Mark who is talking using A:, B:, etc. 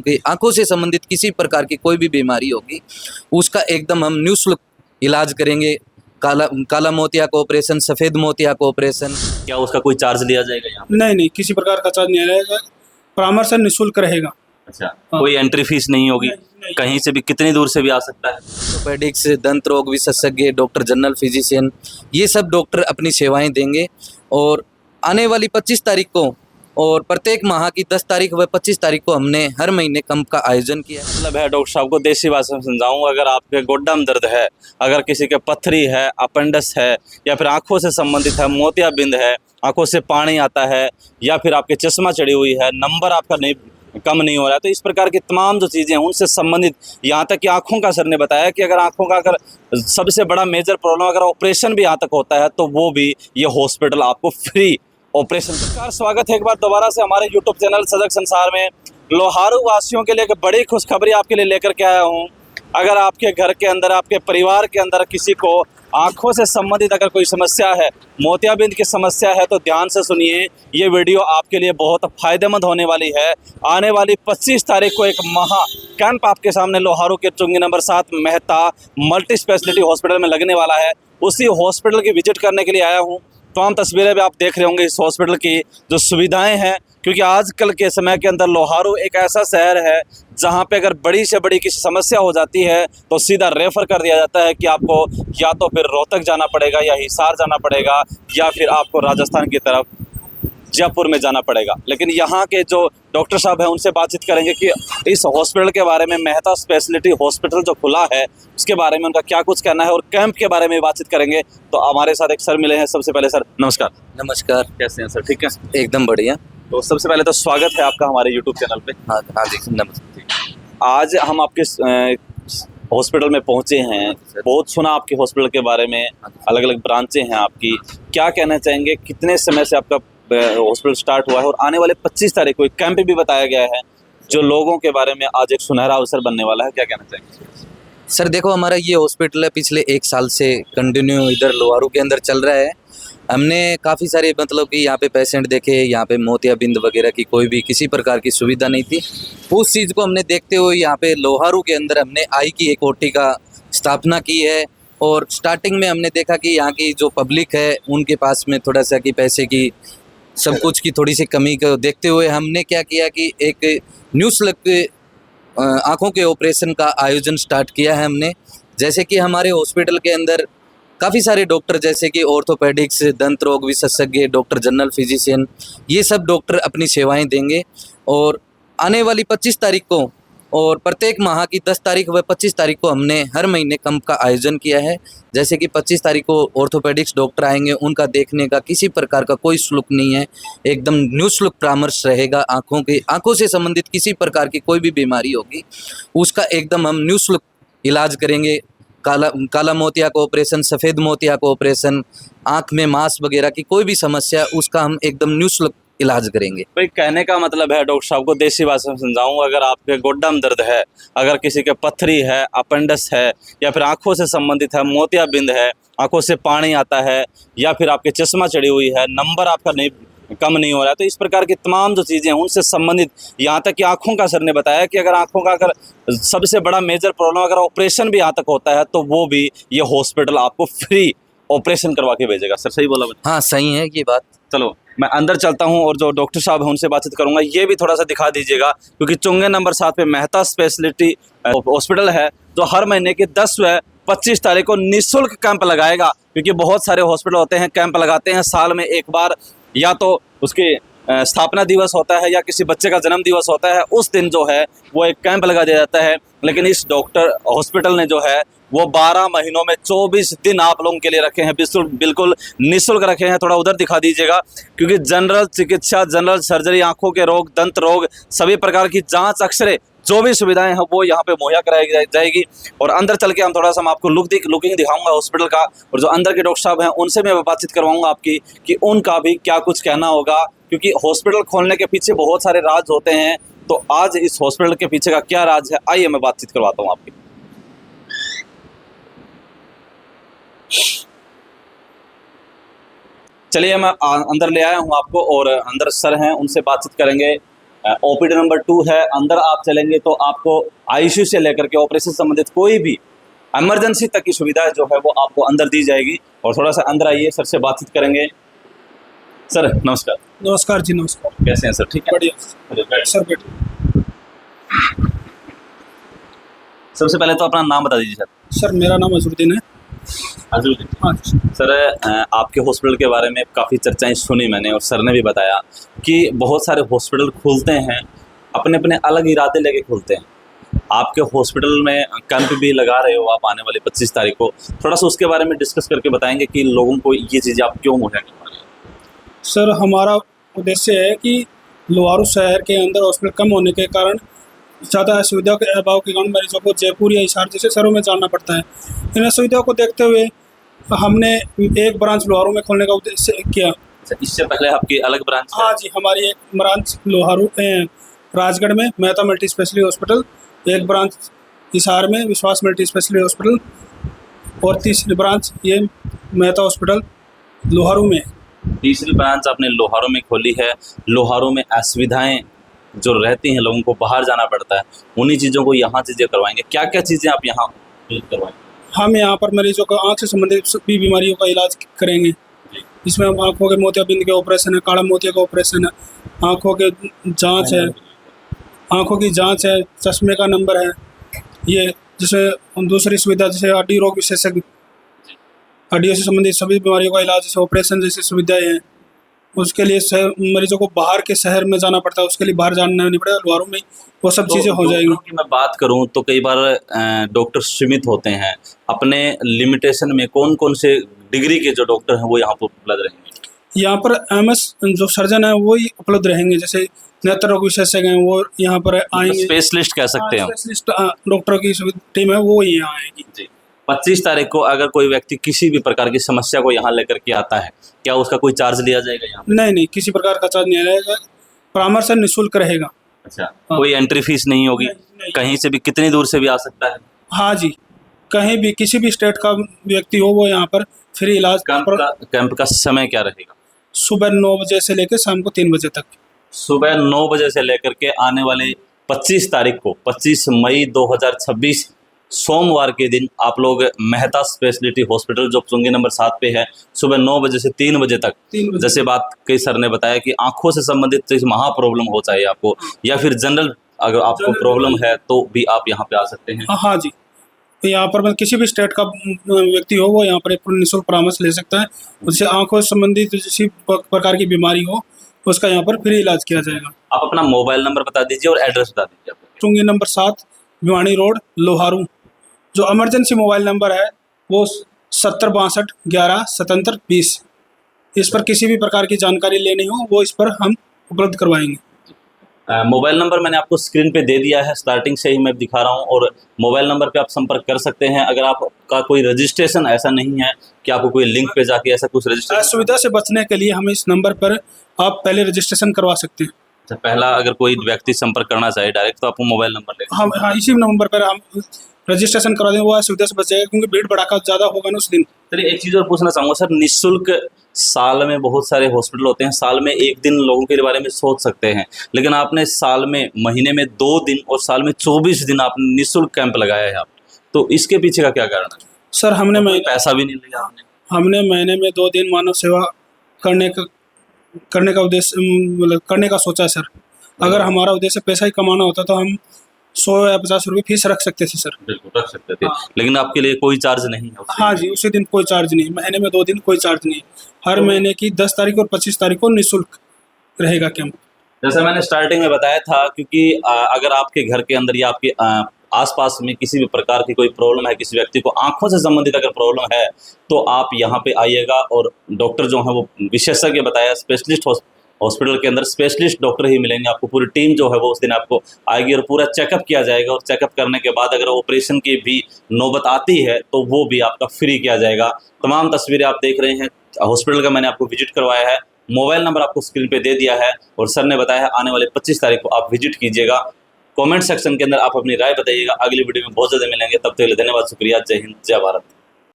A: की आंखों से संबंधित किसी प्रकार की कोई भी बीमारी होगी उसका एकदम हम निःशुल्क इलाज करेंगे। काला काला मोतिया का ऑपरेशन, सफ़ेद मोतिया का ऑपरेशन।
B: क्या उसका कोई चार्ज लिया जाएगा यहाँ पे?
C: नहीं नहीं, किसी प्रकार का चार्ज नहीं रहेगा, परामर्श निःशुल्क रहेगा।
B: अच्छा,
C: हाँ।
B: कोई एंट्री फीस नहीं होगी?
C: नहीं।
B: कहीं से भी कितनी दूर से भी आ सकता है?
A: ऑर्थोपेडिक्स, दंत रोग विशेषज्ञ, डॉक्टर जनरल फिजिशियन, ये सब डॉक्टर अपनी सेवाएं देंगे। और आने वाली 25 तारीख को और प्रत्येक माह की 10 तारीख व 25 तारीख को हमने हर महीने कैंप का आयोजन किया है।
B: मतलब है, डॉक्टर साहब को देसी भाषा में समझाऊं, अगर आपके गोड्डा में दर्द है, अगर किसी के पथरी है, अपेंडिक्स है, या फिर आंखों से संबंधित है, मोतियाबिंद है, आंखों से पानी आता है, या फिर आपके चश्मा चढ़ी हुई है, नंबर आपका नहीं कम नहीं हो रहा है, तो इस प्रकार की तमाम जो चीज़ें हैं उनसे संबंधित, यहाँ तक कि आंखों का सर ने बताया कि अगर आंखों का अगर सबसे बड़ा मेजर प्रॉब्लम अगर ऑपरेशन भी यहाँ तक होता है तो वो भी ये हॉस्पिटल आपको फ्री ऑपरेशन। नमस्कार, स्वागत है एक बार दोबारा से हमारे यूट्यूब चैनल सजग संसार में। लोहारू वासियों के लिए एक बड़ी खुशखबरी आपके लिए लेकर के आया हूँ। अगर आपके घर के अंदर, आपके परिवार के अंदर किसी को आंखों से संबंधित अगर कोई समस्या है, मोतियाबिंद की समस्या है, तो ध्यान से सुनिए, ये वीडियो आपके लिए बहुत फायदेमंद होने वाली है। आने वाली 25 तारीख को एक महा कैंप आपके सामने लोहारू के चुंगी number 7 Mehta multi speciality hospital में लगने वाला है। उसी हॉस्पिटल की विजिट करने के लिए आया हूँ। तमाम तस्वीरें भी आप देख रहे होंगे इस हॉस्पिटल की जो सुविधाएं हैं, क्योंकि आजकल के समय के अंदर लोहारू एक ऐसा शहर है जहां पे अगर बड़ी से बड़ी किसी समस्या हो जाती है तो सीधा रेफ़र कर दिया जाता है कि आपको या तो फिर रोहतक जाना पड़ेगा, या हिसार जाना पड़ेगा, या फिर आपको राजस्थान की तरफ जयपुर में जाना पड़ेगा। लेकिन यहाँ के जो डॉक्टर साहब हैं उनसे बातचीत करेंगे कि इस हॉस्पिटल के बारे में, मेहता स्पेशलिटी हॉस्पिटल जो खुला है उसके बारे में उनका क्या कुछ कहना है, और कैंप के बारे में बातचीत करेंगे। तो हमारे साथ एक सर मिले हैं। सबसे पहले सर नमस्कार।
A: नमस्कार।
B: कैसे हैं सर? ठीक है,
A: एकदम बढ़िया।
B: तो सबसे पहले तो स्वागत है आपका हमारे यूट्यूब चैनल पे।
A: हाँ हाँ जी, नमस्ते।
B: आज हम आपके हॉस्पिटल में पहुंचे हैं। बहुत सुना आपके हॉस्पिटल के बारे में, अलग अलग ब्रांचें हैं आपकी। क्या कहना चाहेंगे, कितने समय से आपका हॉस्पिटल स्टार्ट हुआ है, और आने वाले 25 तारीख को एक कैंप भी बताया गया है जो लोगों के बारे में आज एक सुनहरा अवसर बनने वाला है? क्या कहना चाहेंगे
A: सर देखो, हमारा ये हॉस्पिटल है पिछले 1 साल से कंटिन्यू इधर लोहारू के अंदर चल रहा है। हमने काफ़ी सारे मतलब कि यहाँ पे पेशेंट देखे, यहाँ पे मोतियाबिंद वगैरह की कोई भी किसी प्रकार की सुविधा नहीं थी। उस चीज़ को हमने देखते हुए यहाँ पे लोहारू के अंदर हमने आई की एक ओटी का स्थापना की है। और स्टार्टिंग में हमने देखा कि यहाँ की जो पब्लिक है उनके पास में थोड़ा सा कि पैसे की, सब कुछ की थोड़ी सी कमी को देखते हुए हमने क्या किया कि एक निःशुल्क आँखों के ऑपरेशन का आयोजन स्टार्ट किया है हमने। जैसे कि हमारे हॉस्पिटल के अंदर काफ़ी सारे डॉक्टर, जैसे कि ऑर्थोपेडिक्स, दंत रोग विशेषज्ञ, डॉक्टर जनरल फिजिशियन, ये सब डॉक्टर अपनी सेवाएं देंगे। और आने वाली 25 तारीख को और प्रत्येक माह की 10 तारीख व 25 तारीख को हमने हर महीने कैंप का आयोजन किया है। जैसे कि 25 तारीख को ऑर्थोपेडिक्स डॉक्टर आएंगे, उनका देखने का किसी प्रकार का कोई शुल्क नहीं है, एकदम निःशुल्क परामर्श रहेगा। आंखों से संबंधित किसी प्रकार की कोई भी बीमारी होगी उसका एकदम हम निःशुल्क इलाज करेंगे। काला मोतिया का ऑपरेशन, सफ़ेद मोतिया का ऑपरेशन, आँख में मांस वगैरह की कोई भी समस्या उसका हम एकदम निःशुल्क इलाज करेंगे।
B: भाई? कहने का मतलब है, डॉक्टर साहब को देसी भाषा में समझाऊं, अगर आपके गोड्डा में दर्द है, अगर किसी के पथरी है, अपेंडिक्स है, या फिर आंखों से संबंधित है, मोतियाबिंद है, आंखों से पानी आता है, या फिर आपके चश्मा चढ़ी हुई है, नंबर आपका नहीं कम नहीं हो रहा है, तो इस प्रकार की तमाम जो चीज़ें हैं उनसे संबंधित, यहाँ तक कि आंखों का सर ने बताया कि अगर आंखों का अगर सबसे बड़ा मेजर प्रॉब्लम अगर ऑपरेशन भी यहाँ तक होता है तो वो भी ये हॉस्पिटल आपको फ्री ऑपरेशन करवा के भेजेगा। सर सही बोला?
A: हाँ सही है ये बात।
B: चलो मैं अंदर चलता हूं और जो डॉक्टर साहब हैं उनसे बातचीत करूंगा। ये भी थोड़ा सा दिखा दीजिएगा, क्योंकि चुंगे नंबर 7 पे मेहता स्पेशलिटी हॉस्पिटल है जो हर महीने की 10 व 25 तारीख को निःशुल्क कैंप लगाएगा। क्योंकि बहुत सारे हॉस्पिटल होते हैं, कैंप लगाते हैं साल में एक बार, या तो उसके स्थापना दिवस होता है या किसी बच्चे का जन्म दिवस होता है, उस दिन जो है वो एक कैंप लगा दिया जाता है। लेकिन इस डॉक्टर हॉस्पिटल ने जो है वो 12 महीनों में 24 दिन आप लोगों के लिए रखे हैं, बिल्कुल निःशुल्क रखे हैं। थोड़ा उधर दिखा दीजिएगा, क्योंकि जनरल चिकित्सा, जनरल सर्जरी, आंखों के रोग, दंत रोग, सभी प्रकार की जांच, एक्सरे, जो भी सुविधाएं हैं वो यहाँ पे मुहैया कराई जाएगी। और अंदर चल के हम थोड़ा सा आपको लुकिंग दिखाऊंगा हॉस्पिटल का, और जो अंदर के डॉक्टर साहब हैं उनसे मैं बातचीत करवाऊंगा आपकी कि उनका भी क्या कुछ कहना होगा। क्योंकि हॉस्पिटल खोलने के पीछे बहुत सारे राज होते हैं, तो आज इस हॉस्पिटल के पीछे का क्या राज है, आइए मैं बातचीत करवाता हूँ आपकी। चलिए मैं अंदर ले आया हूँ आपको, और अंदर सर हैं उनसे बातचीत करेंगे। ओपीडी नंबर 2 है। अंदर आप चलेंगे तो आपको आईसीयू से लेकर के ऑपरेशन संबंधित कोई भी इमरजेंसी तक की सुविधा जो है वो आपको अंदर दी जाएगी। और थोड़ा सा अंदर आइए, सर से बातचीत करेंगे। सर नमस्कार।
C: नमस्कार जी, नमस्कार।
B: कैसे हैं सर? ठीक है,
C: बढ़िया सर, बैठिए।
B: सबसे पहले तो अपना नाम बता दीजिए सर।
C: सर मेरा नाम अजरुद्दीन है।
B: अजरुद्दीन।
C: हाँ जी।
B: सर आपके हॉस्पिटल के बारे में काफ़ी चर्चाएं सुनी मैंने, और सर ने भी बताया कि बहुत सारे हॉस्पिटल खुलते हैं, अपने अपने अलग इरादे लेके खुलते हैं। आपके हॉस्पिटल में कैंप भी लगा रहे हो आप आने वाली 25 तारीख को, थोड़ा सा उसके बारे में डिस्कस करके बताएंगे कि लोगों को ये चीज़ें आप क्यों मुहैया करवा रहे हैं।
C: सर हमारा उद्देश्य है कि लोहारू शहर के अंदर हॉस्पिटल कम होने के कारण ज़्यादा सुविधा के अभाव के कारण मरीजों को जयपुर या हिसार जैसे शहरों में जाना पड़ता है। इन सुविधाओं को देखते हुए हमने एक ब्रांच लोहारू में खोलने का उद्देश्य किया।
B: इससे पहले आपकी अलग ब्रांच है?
C: हाँ जी, हमारी एक ब्रांच लोहारू राजगढ़ में मेहता मल्टी स्पेशलिटी हॉस्पिटल, एक ब्रांच हिसार में विश्वास मल्टी स्पेशलिटी हॉस्पिटल, और तीसरी ब्रांच ये मेहता हॉस्पिटल लोहारू में।
B: तीसरी ब्रांच आपने लोहारू में खोली है। लोहारू में असुविधाएं जो रहती हैं, लोगों को बाहर जाना पड़ता है, उन्हीं चीज़ों को यहाँ चीज़ें करवाएंगे। क्या क्या चीज़ें आप यहाँ करवाएंगे?
C: हम यहाँ पर मरीजों को आँख से संबंधित सभी बीमारियों का इलाज करेंगे। इसमें आँखों के मोतियाबिंद के ऑपरेशन है, काला मोतिया का ऑपरेशन है, आँखों के जांच है, आँखों की जांच है, चश्मे का नंबर है। ये जैसे दूसरी सुविधा जैसे हड्डी रोग विशेषज्ञ, हड्डियों से संबंधित सभी बीमारियों का इलाज, जैसे ऑपरेशन जैसी सुविधाएं हैं। उसके लिए मरीजों को बाहर के शहर में जाना पड़ता है, उसके लिए बाहर जाना नहीं पड़ेगा, लोहारू में वो सब चीज़ें हो जाएंगी।
B: की मैं बात करूं तो कई बार डॉक्टर सीमित होते हैं अपने लिमिटेशन में। कौन कौन से डिग्री के जो डॉक्टर हैं वो यहाँ पर उपलब्ध रहेंगे?
C: यहाँ पर एमएस जो सर्जन है वो ही उपलब्ध रहेंगे। जैसे नेत्र रोग विशेषज्ञ हैं वो यहाँ पर आएंगे,
B: स्पेशलिस्ट कह सकते हैं।
C: स्पेशलिस्ट डॉक्टरों की टीम है वो यहाँ आएगी
B: जी। 25 तारीख को अगर कोई व्यक्ति किसी भी प्रकार की समस्या को यहाँ लेकर के आता है, क्या उसका कोई चार्ज लिया जाएगा यहाँ?
C: नहीं, किसी प्रकार का चार्ज नहीं रहेगा, परामर्श निःशुल्क रहेगा।
B: अच्छा, कोई एंट्री फीस नहीं होगी?
C: नहीं।
B: कहीं से भी, कितनी दूर से भी आ सकता है?
C: हाँ जी, कहीं भी किसी भी स्टेट का व्यक्ति हो वो यहाँ पर फ्री इलाज।
B: कैंप का समय क्या रहेगा?
C: सुबह 9 बजे से लेकर शाम को 3 बजे तक।
B: सुबह 9 बजे से लेकर के आने वाले 25 तारीख को, 25 मई 2026 सोमवार के दिन आप लोग मेहता स्पेशलिटी हॉस्पिटल जो चुंगी नंबर 7 पे है, सुबह 9 बजे से 3 बजे तक। जैसे बात कई सर ने बताया कि आंखों से संबंधित महा प्रॉब्लम हो चाहे आपको, या फिर जनरल अगर आपको प्रॉब्लम है तो भी आप यहाँ पे आ सकते हैं।
C: हाँ जी, तो यहाँ पर किसी भी स्टेट का व्यक्ति हो वो यहाँ पर एक निःशुल्क परामर्श ले सकता है। उससे आंखों से संबंधित किसी प्रकार की बीमारी हो उसका यहाँ पर फ्री इलाज किया जाएगा।
B: आप अपना मोबाइल नंबर बता दीजिए और एड्रेस बता दीजिए।
C: चुंगी नंबर 7 भिवानी रोड लोहारू। जो इमरजेंसी मोबाइल नंबर है वो 70 62 11 77 20। इस पर किसी भी प्रकार की जानकारी लेनी हो वो इस पर हम उपलब्ध करवाएंगे।
B: मोबाइल नंबर मैंने आपको स्क्रीन पे दे दिया है, स्टार्टिंग से ही मैं दिखा रहा हूँ, और मोबाइल नंबर पे आप संपर्क कर सकते हैं। अगर आपका कोई रजिस्ट्रेशन ऐसा नहीं है कि आपको कोई लिंक पे जाके ऐसा कुछ रजिस्ट्रेशन,
C: असुविधा से बचने के लिए हम इस नंबर पर आप पहले रजिस्ट्रेशन करवा सकते हैं।
B: अच्छा, पहला अगर कोई व्यक्ति संपर्क करना चाहे डायरेक्ट तो आपको मोबाइल नंबर ले,
C: हाँ इसी नंबर पर हम रजिस्ट्रेशन करवा दें, वो असुविधा से बच जाएगा, क्योंकि भीड़ भड़ाका ज़्यादा होगा ना उस दिन।
B: चलिए एक चीज़ और पूछना चाहूँगा सर, निःशुल्क साल में बहुत सारे हॉस्पिटल होते हैं, साल में एक दिन लोगों के बारे में सोच सकते हैं, लेकिन आपने साल में, महीने में 2 दिन और साल में 24 दिन आपने निःशुल्क कैंप लगाया है आप, तो इसके पीछे का क्या कारण है?
C: सर हमने
B: पैसा भी नहीं लिया आपने?
C: हमने महीने में 2 दिन मानव सेवा करने का उद्देश्य, मतलब करने का सोचा सर। अगर हमारा उद्देश्य पैसा ही कमाना होता तो हम 100 या 50 रुपये फीस रख सकते थे सर।
B: बिल्कुल रख सकते थे, लेकिन आपके लिए कोई चार्ज नहीं है?
C: हाँ जी, उसी दिन कोई चार्ज नहीं, महीने में 2 दिन कोई चार्ज नहीं। हर महीने की 10 तारीख और 25 तारीख को निःशुल्क रहेगा कैंप।
B: जैसा मैंने स्टार्टिंग में बताया था, क्योंकि अगर आपके घर के अंदर या आपके आसपास में किसी भी प्रकार की कोई प्रॉब्लम है, किसी व्यक्ति को आंखों से संबंधित अगर प्रॉब्लम है, तो आप यहाँ पे आइएगा, और डॉक्टर जो है वो विशेषज्ञ बताया, स्पेशलिस्ट हॉस्पिटल के अंदर स्पेशलिस्ट डॉक्टर ही मिलेंगे आपको। पूरी टीम जो है वो उस दिन आपको आएगी और पूरा चेकअप किया जाएगा, और चेकअप करने के बाद अगर ऑपरेशन की भी नौबत आती है तो वो भी आपका फ्री किया जाएगा। तमाम तस्वीरें आप देख रहे हैं हॉस्पिटल का, मैंने आपको विजिट करवाया है, मोबाइल नंबर आपको स्क्रीन पे दे दिया है, और सर ने बताया है आने वाले 25 तारीख को आप विजिट कीजिएगा। कमेंट सेक्शन के अंदर आप अपनी राय बताइएगा। अगली वीडियो में बहुत ज़्यादा मिलेंगे, तब तक के लिए धन्यवाद, शुक्रिया, जय हिंद, जय भारत।